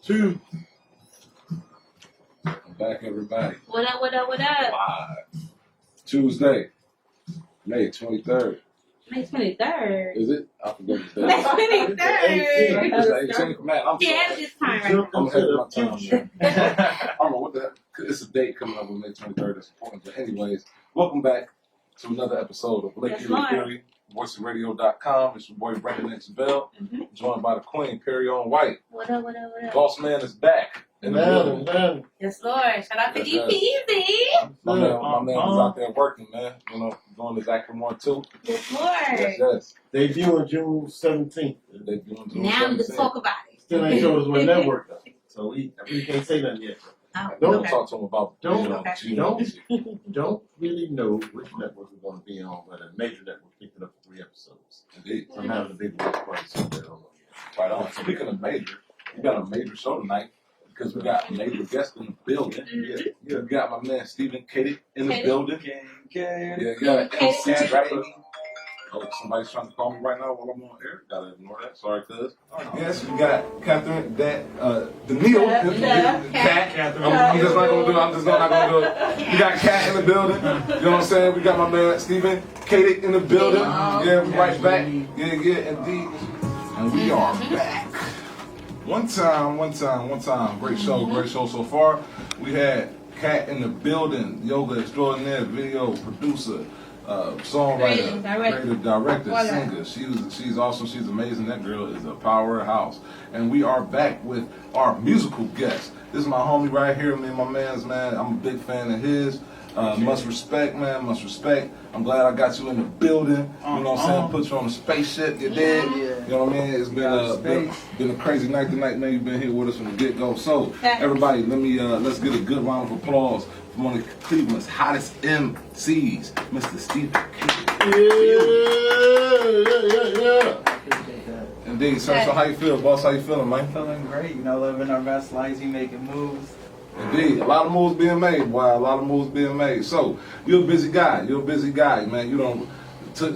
2. I'm back, everybody. What up, what up, what up? Live. Tuesday, May 23rd. May 23rd. Is it? I forgot the day. May 23rd. It's the 18th, man. I'm Yeah, sorry. it's time right I'm ahead of my time. I don't know what the heck. It's a date coming up with May 23rd. That's important. But anyways, welcome back to another episode of Blake Erie, voiceofradio.com. It's your boy Brandon X Bell, joined by the Queen, Perry on White. What up, what up, what up? Boss Man is back. Man. Yes, Lord. Shout out to Easy. My man is out there working, man. You know, doing his acting 1 too. Yes, Lord. Yes. Debut on June 17th. Now let's talk about it. Still ain't showed us what network though. So I really can't say nothing yet. Don't talk to him about Don't really know which network we're going to be on, but a major network picked it up for 3 episodes. Indeed. So I'm having a big watch party somewhere. Right on. Speaking of major, we got a major show tonight because we got a major guest in the building. Yeah. We got my man Stephen Katie in the building. Yeah, you got an MC rapper. Oh, somebody's trying to call me right now while I'm on air. Gotta ignore that. Sorry, cuz. Yes, we got Catherine, Daniil, Cat. I'm just not gonna do it. We got Cat in the building. You know what I'm saying? We got my man Stephen Katie in the building. Yeah, we right back. Yeah, indeed. And we are back. One time. Great show so far. We had Cat in the building, yoga extraordinaire, video producer, songwriter, creative director, singer. She's awesome. She's amazing. That girl is a powerhouse. And we are back with our musical guest. This is my homie right here, me and my man's man. I'm a big fan of his. Much respect, man. Much respect. I'm glad I got you in the building. You know what I'm saying? Put you on a spaceship. You did. You know what I mean? It's been a crazy night tonight, man. You've been here with us from the get go. So everybody, let's get a good round of applause from one of Cleveland's hottest MCs, Mr. Stephen Katie. Yeah. Indeed, sir. So how you feel, boss? How you feeling, man? Feeling great, living our best lives, we making moves. Indeed, a lot of moves being made, boy. A lot of moves being made. So you're a busy guy, man. You don't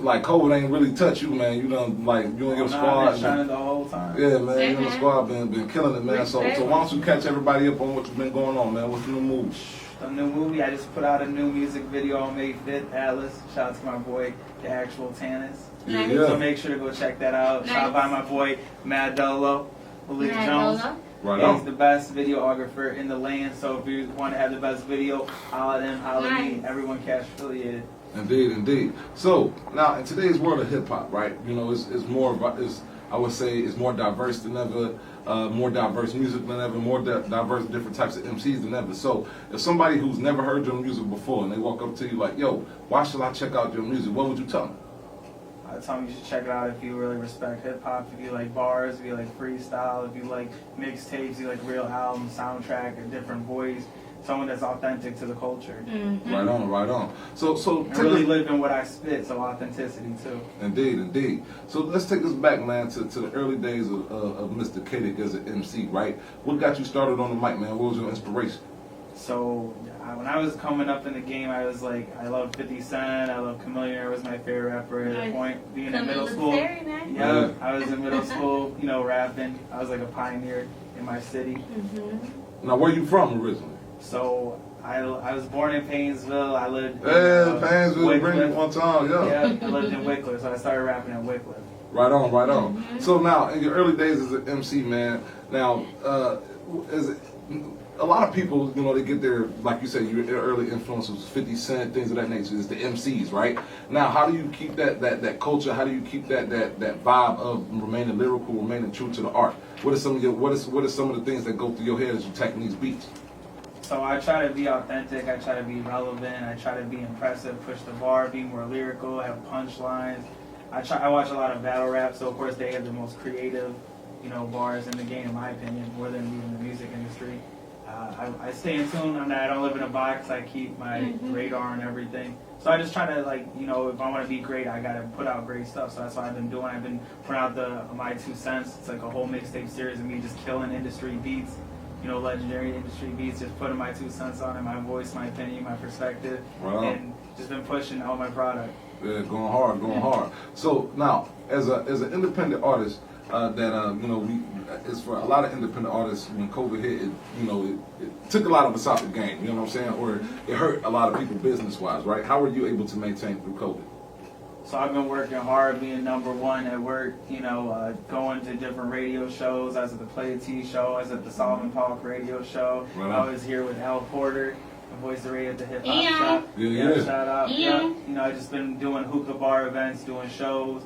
like COVID ain't really touch you, man. You don't you and your squad. Been shining the whole time. Yeah, man. You and the squad been killing it, man. So why don't you catch everybody up on what's been going on, man? What's the new moves? A new movie. I just put out a new music video on May 5th. Atlas. Shout out to my boy, the actual Tannis. Yeah. So make sure to go check that out. Shout out by my boy Mad Dolo, Malik Jones. Right on. He's the best videographer in the land. So if you want to have the best video, holla at him, holla at me. Everyone cash affiliated. Indeed. So now in today's world of hip hop, right? You know, it's more I would say it's more diverse than ever. More diverse music than ever, more diverse different types of MCs than ever. So if somebody who's never heard your music before and they walk up to you like, yo, why should I check out your music? What would you tell them? I tell them you should check it out if you really respect hip hop, if you like bars, if you like freestyle, if you like mixtapes, you like real albums, soundtrack, a different voice, someone that's authentic to the culture. Right on. So and really living what I spit, so authenticity too. Indeed. So let's take us back, man, to the early days of Mr. Katie as an MC, right? What got you started on the mic, man? What was your inspiration? So when I was coming up in the game, I was like, I loved 50 Cent, I loved Chameleon was my favorite rapper at that point. Being in middle school, I was in middle school, rapping. I was like a pioneer in my city. Now, where you from originally? So I was born in Painesville. I lived in Painesville, bring it one time, Yeah, I lived in Wycliffe, so I started rapping at Wycliffe. Right on. So now, in your early days as an MC, man, now, a lot of people, they get their, like you said, your early influence was 50 Cent, things of that nature. It's the MCs, right? Now, how do you keep that culture? How do you keep that vibe of remaining lyrical, remaining true to the art? What are some of the things that go through your head as you're tackling these beats? So I try to be authentic. I try to be relevant. I try to be impressive, push the bar, be more lyrical, have punchlines. I watch a lot of battle rap, so of course they have the most creative, bars in the game, in my opinion, more than even the music industry. I stay in tune on that. I don't live in a box. I keep my radar and everything. So I just try to, if I want to be great, I got to put out great stuff. So that's what I've been doing. I've been putting out my 2 cents. It's like a whole mixtape series of me just killing industry beats, legendary industry beats, just putting my 2 cents on it, my voice, my opinion, my perspective, and just been pushing all my product. Yeah, going hard. So now, as an independent artist, is for a lot of independent artists, when COVID hit, it took a lot of us out the game, you know what I'm saying? Or it hurt a lot of people business-wise, right? How were you able to maintain through COVID? So I've been working hard, being #1 at work, going to different radio shows. I was at the Play T show, I was at the Solomon Park radio show. Right. I was here with Al Porter, the voice of radio at the Hip Hop Yeah. Shop. Yeah. Shout out. Yeah. I just been doing hookah bar events, doing shows,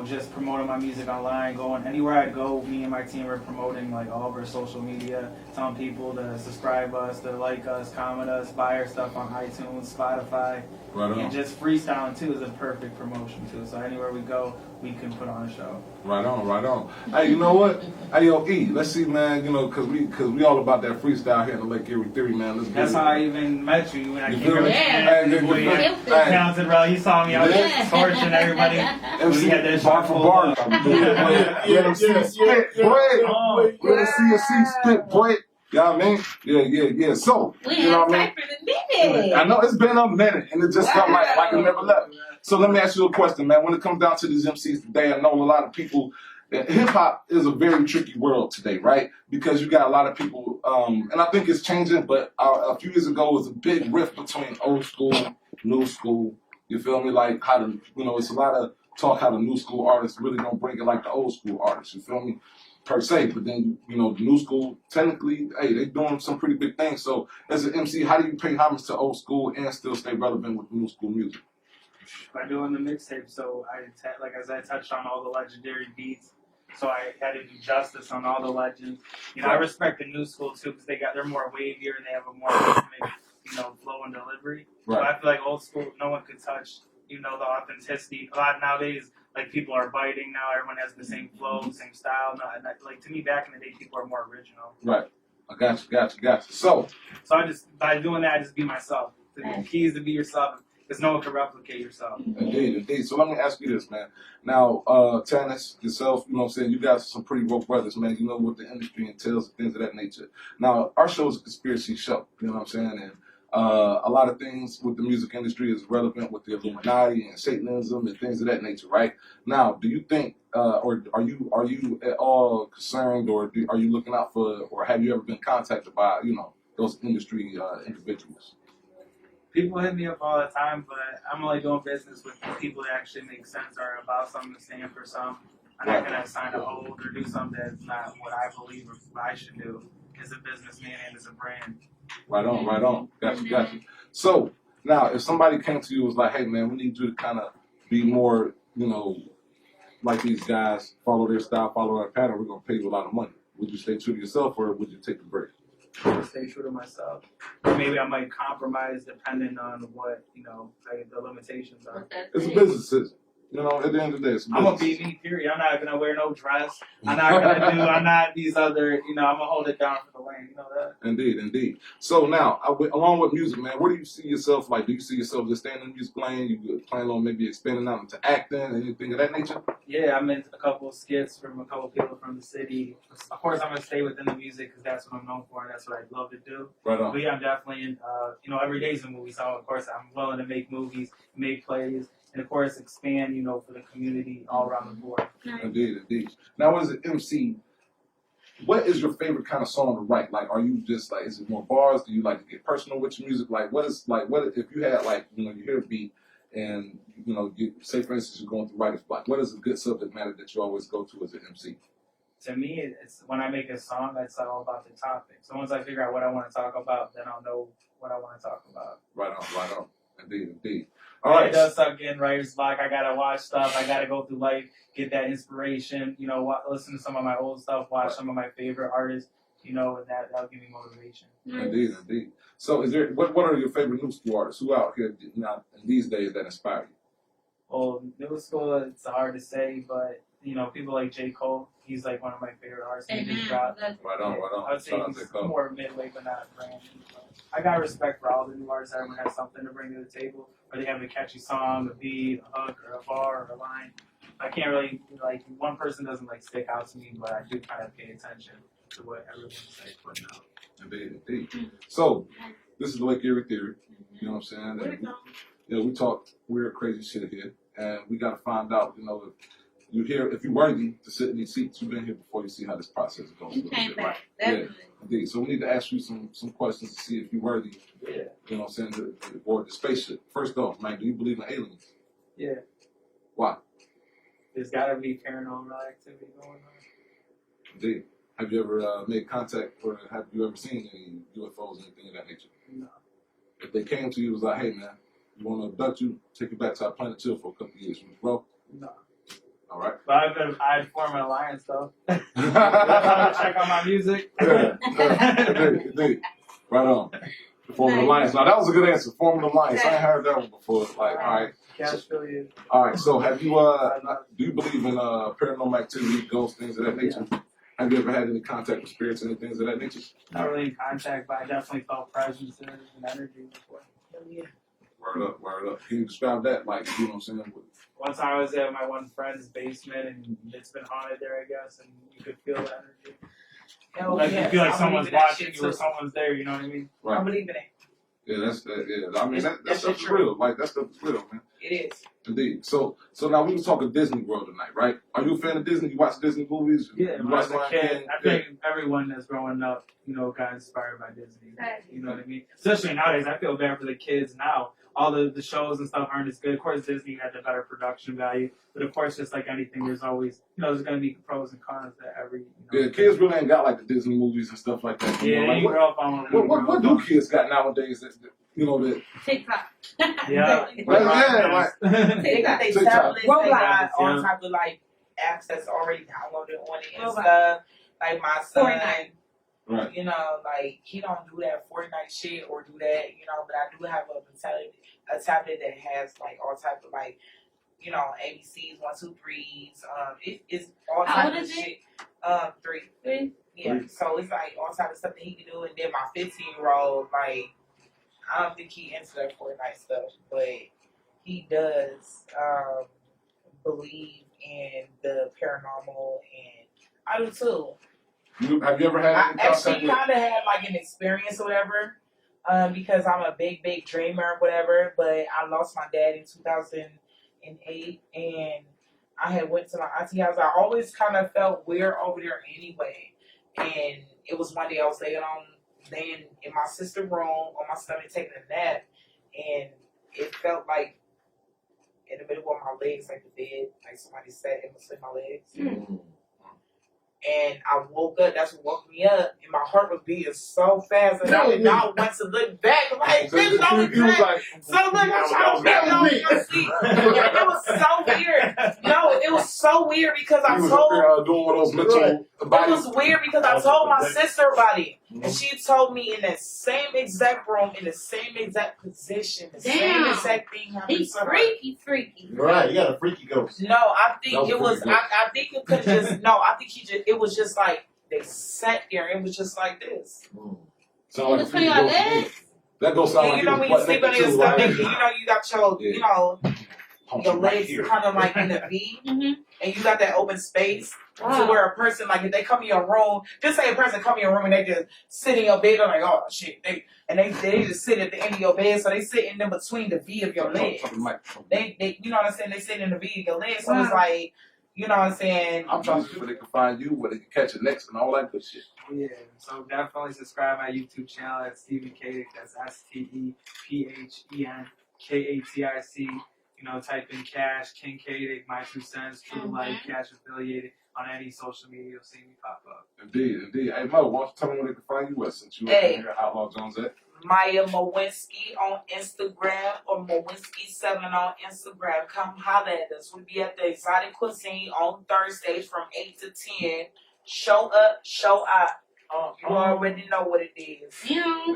just promoting my music online, going anywhere I go. Me and my team are promoting like all of our social media, telling people to subscribe us, to like us, comment us, buy our stuff on iTunes, Spotify. Right on. And just freestyling too is a perfect promotion too. So anywhere we go, we can put on a show. Right on. Hey, you know what? Hey, yo, E, let's see, man. Cause we all about that freestyle here in the Lake Erie Theory, man. Let's That's get how it. I even met you when I You came feel here. me? Yeah. Hey, Talented, bro. You saw me. I was Yeah. just torching everybody. MC We had that bar shot for full bar. up. Let them see us spit, boy. Oh, Let us see us spit, boy. You know what I mean? Yeah. So, We you know have what I mean? time for the minute. I know it's been a minute, and it just felt like it never left. yeah. So let me ask you a question, man. When it comes down to these MCs today, I know a lot of people. Hip hop is a very tricky world today, right? Because you got a lot of people, and I think it's changing. But a few years ago, it was a big rift between old school, new school. You feel me? Like how the, it's a lot of talk how the new school artists really don't bring it like the old school artists. You feel me? Per se, but then the new school technically, hey, they doing some pretty big things. So as an MC, how do you pay homage to old school and still stay relevant with new school music? By doing the mixtape, so like as I touched on all the legendary beats, so I had to do justice on all the legends. I respect the new school too because they're more wavier and they have a more rhythmic, flow and delivery. Right. But I feel like old school, no one could touch, the authenticity. A lot nowadays, like people are biting now. Everyone has the same flow, same style. Like to me, back in the day, people are more original. Right. I got you. So I just by doing that, I just be myself. The key is to be yourself. Because no one can replicate yourself. Indeed. So let me ask you this, man. Now, Tannis, yourself, you guys are some pretty rough brothers, man. You know what the industry entails and things of that nature. Now, our show is a conspiracy show, you know what I'm saying? And a lot of things with the music industry is relevant with the Illuminati and Satanism and things of that nature, right? Now, do you think, or are you at all concerned, or are you looking out for, or have you ever been contacted by, those industry individuals? People hit me up all the time, but I'm only doing business with people that actually make sense or about something to stand for something. I'm not going to sign an oath or do something that's not what I believe or what I should do as a businessman and as a brand. Right on. Got you. So, now, if somebody came to you and was like, hey, man, we need you to kind of be more, like these guys, follow their style, follow their pattern, we're going to pay you a lot of money. Would you stay true to yourself, or would you take a break? Stay true to myself. Maybe I might compromise depending on what, the limitations are. It's a business decision. At the end of the day, it's a business. I'm gonna be me, period. I'm not gonna wear no dress. I'm not these other, I'm gonna hold it down for the lane. You know that? Indeed. So now, along with music, man, where do you see yourself? Like, do you see yourself just staying in the music lane? You plan on maybe expanding out into acting, anything of that nature? Yeah, I'm in a couple of skits from a couple people from the city. Of course, I'm gonna stay within the music because that's what I'm known for and that's what I love to do. Right on. But yeah, I'm definitely in, every day's a movie. So of course, I'm willing to make movies, make plays, and of course, expand, for the community all around the board. Indeed. Now, as an MC, what is your favorite kind of song to write? Like, are you just like, is it more bars? Do you like to get personal with your music? Like, what if you had you hear a beat and, you say, for instance, you're going through writer's block, what is a good subject matter that you always go to as an MC? To me, it's when I make a song, that's all about the topic. So once I figure out what I want to talk about, then I'll know what I want to talk about. Right on. Indeed. All right. It does suck getting writer's block. I gotta watch stuff. I gotta go through life, get that inspiration. Listen to some of my old stuff, watch some of my favorite artists. And that'll give me motivation. Indeed. So, what are your favorite new school artists? Who out here now these days that inspire you? Well, middle school, it's hard to say, but people like J. Cole. He's like one of my favorite artists. He just dropped. Right on. I would say he's more midway, but not brand. I got respect for all the new artists. Everyone has something to bring to the table, or they have a catchy song, a beat, a hook, or a bar, or a line. I can't really one person doesn't stick out to me, but I do kind of pay attention to what everyone's putting out. Indeed. So this is the Lake Erie Theory. You know what I'm saying? And we talk weird, crazy shit here, and we got to find out, if You here if you're worthy to sit in these seats. You've been here before. You see how this process goes. You came back. Yeah, Definitely. indeed. So we need to ask you some questions to see if you're worthy. Yeah. You know what I'm saying? To board the spaceship. First off, man, do you believe in aliens? Yeah. Why? There's gotta be paranormal activity going on. Indeed. Have you ever made contact or have you ever seen any UFOs, anything of that nature? No. If they came to you, it was like, hey man, you want to abduct you, take you back to our planet chill for a couple of years, bro. No. All right. But I'd form an alliance though. Check out my music. Indeed. Right on. Form an alliance. Now that was a good answer. Form an alliance. I ain't heard that one before. Like, all right. All right. So have you do you believe in paranormal activity, ghosts, things of that nature? Yeah. Have you ever had any contact with spirits and things of that nature? Not really in contact, but I definitely felt presences and energy before. Yeah. Word up, word up. Can you describe that? Like, you know what I'm saying? One time I was at my one friend's basement and it's been haunted there, I guess, and you could feel the energy. Oh, Like yes, you feel like I someone's believe in that watching shit you or too. someone's there, you know what I mean? Right. I believe in it. Yeah, that's that. Yeah, I mean that That's stuff's true. real. Like that stuff is real, man. It is. Indeed. So now we was talking Disney World tonight, right? Are you a fan of Disney? You watch Disney movies? Yeah, You when I watch was a Lion kid, King? I think everyone that's growing up, you know, got inspired by Disney. You know what I mean? Especially nowadays, I feel bad for the kids now. All the shows and stuff aren't as good. Of course, Disney had the better production value, but of course, just like anything, there's always, you know, there's going to be pros and cons to every. You know, Yeah, kids really ain't got like the Disney movies and stuff like that. Yeah, like, you grow up on what do kids got nowadays? That you know that. TikTok. Yeah, They got their TikTok. tablets, they got all Yeah. type of like apps that's already downloaded on it and Roblox. stuff. Like my son, Fortnite. Right. you know, like he don't do that Fortnite shit or do that, you know, but I do have a tablet that has like all type of like, you know, ABCs, 1, 2, 3s. It's all How type old of is shit. 3. Three. Yeah, so it's like all type of stuff that he can do, and then my 15-year-old, like, I don't think he into that Fortnite stuff, but he does believe in the paranormal, and I do too. Have you ever had I any actually contact with? kind of had like an experience or whatever, because I'm a big dreamer or whatever. But I lost my dad in 2008, and I had went to my auntie house. I always kind of felt weird over there anyway, and it was one day I was laying in my sister's room on my stomach taking a nap, and it felt like in the middle of my legs, like the bed, like somebody sat in between my legs. Mm. And I woke up, that's what woke me up, and my heart was beating so fast, and I did not want to look back. Like, bitch, don't You was look back. like, So look, I'm trying to get on your seat. It was so weird. No, it was so weird because I you was told. up there doing one of those mental It body. was weird because I told my sister about it, and she told me in that same exact room, in the same exact position, the same Damn. exact thing happened He's to her. freaky. Right, you got a freaky ghost. No, I think That was it was. pretty good. I think it could just. No, I think it was just like they sat there. It was just like this. Sound like a Between freaky our ghost to me. legs? That ghost sound And like you know he when was you sleep on butt your naked too, stomach, like, you know you got your, Yeah. you know, punch your him right legs here. kind of like in a V, Mm-hmm. and you got that open space to Wow. where a person like if they come in your room, just say a person come in your room and they just sit in your bed, they're like, oh shit, they just sit at the end of your bed, so they sit in between the V of your legs. They you know what I'm saying? They sit in the V of your legs, so it's Wow. like, you know what I'm saying? I'm trying to see where they can find you, where they can catch you next, and all that good shit. Yeah, so definitely subscribe to my YouTube channel at Stephen Kadick. That's STEPHENKATIC. You know, type in Cash, King Kadick, My 2 Cents, True Life, Cash Affiliated on any social media. You'll see me pop up. Indeed. Hey Mo, why don't you tell them where they can find you at since you Hey. up here, Outlaw Jones at? Maya Mowinski on Instagram or Mowinski7 on Instagram. Come holler at us. We'll be at the Exotic Cuisine on Thursdays from 8 to 10. Show up, show out. You already know what it is.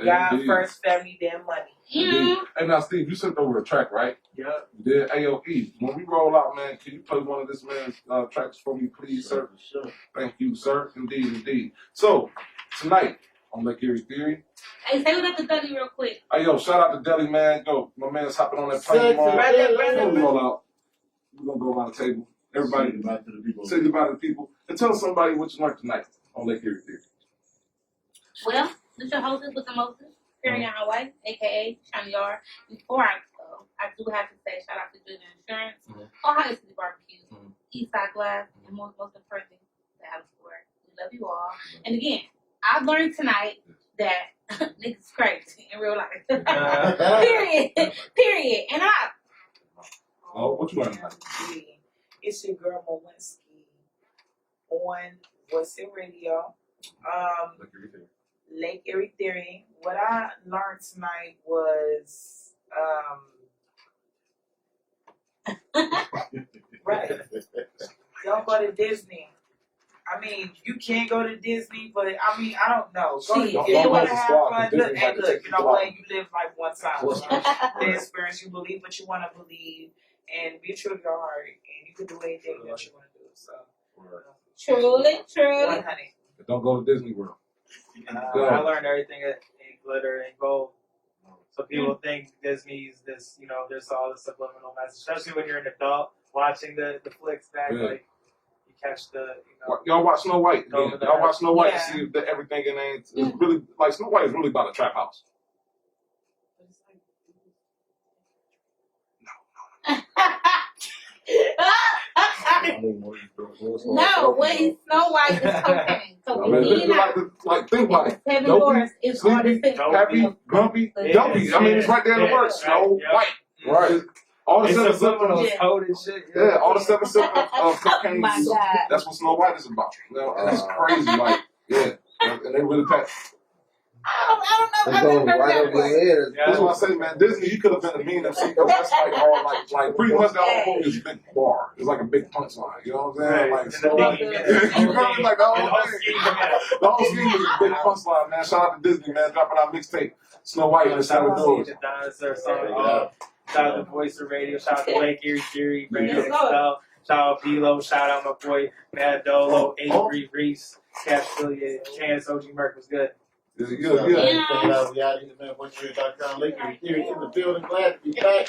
God Indeed. first, family, then money. Indeed. Hey now Steve, you sent over a track, right? Yep. You did. AOE. When we roll out, man, can you play one of this man's tracks for me, please, sir? Sure. Thank you, sir. Indeed. So, tonight on Lake Erie Theory. Hey, say what up to Dudley real quick. Hey, yo, shout out to Deli, man. Yo, my man's hopping on that plane Sexy, tomorrow. brother. When we roll out, we're going to go around the table. Everybody, Say goodbye to the people. say goodbye to the people. And tell somebody what you learned tonight on Lake Erie Theory. Well, this is your hostess with the mostest, Erie on Hawaii, aka Shiny R. Before I go, I do have to say shout out to Good Insurance, Ohio City Barbecue, Eastside Glass, and most important, the Alice Square. We love you all. And again, I learned tonight that niggas crazy in real life. Period. Period. And Oh, what you learning? It's your girl Mowinski on Voice and Radio. Lake Erie Theory. What I learned tonight was right. Don't go to Disney. I mean, you can go to Disney, but I mean, I don't know. Go, Shit. if you want to have fun, Disney look, hey, might look, take you know you what? out. You live like one time. The experience, you believe what you want to believe, and be true to your heart, and you can do anything that you want to do. So, truly. 100. Don't go to Disney World. I learned everything in glitter and gold. So people think Disney's this, you know, there's all this subliminal message, especially when you're an adult watching the flicks back, like you catch the, you know. Y'all watch Snow White. Again. Y'all watch Snow White Yeah. to see if everything in there is really like Snow White is really about a trap house. No, wait, Snow White is cocaine. So I mean, if he not, like think about it. Seven Dopey, Dwarfs is all the Sleepy, same. Happy, Grumpy, Dumpy. I mean, it's right there in the words. Snow White. Right. All the It's seven subliminal symptoms. Yeah. code and shit. Yeah, all the seven symptoms of cocaine. Oh my God. That's what Snow White is about. You know, and it's crazy. Like, yeah, and they really pack. I don't know. I've never heard that before. That's what I say, man. Disney, you could have been a mean MC because that's like all like pretty much that whole movie is a big bar. It's like a big punchline. You know what I'm saying? Like, so, you feel me? Like the whole thing. The whole scheme is a big punchline, man. Shout out to Disney, man, dropping out mixtape Snow White and the Seven Doors. Shout out to Voice of Radio. Shout out to Lake Erie Theory, Brandon Let's go. Excel. Shout out Bilo. Shout out my boy Mad Dolo, Avery Reese, Cash Affiliate, Chance, OG Merc was good. Yeah. We out of here, man. VoiceRadio.com. Lake Erie Theory in the building. Glad to be back.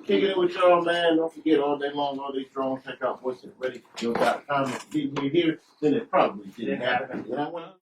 Kicking it with y'all, man. Don't forget, all day long, all day strong. Check out VoiceRadio.com. If you didn't hear, then it probably didn't happen. You know what?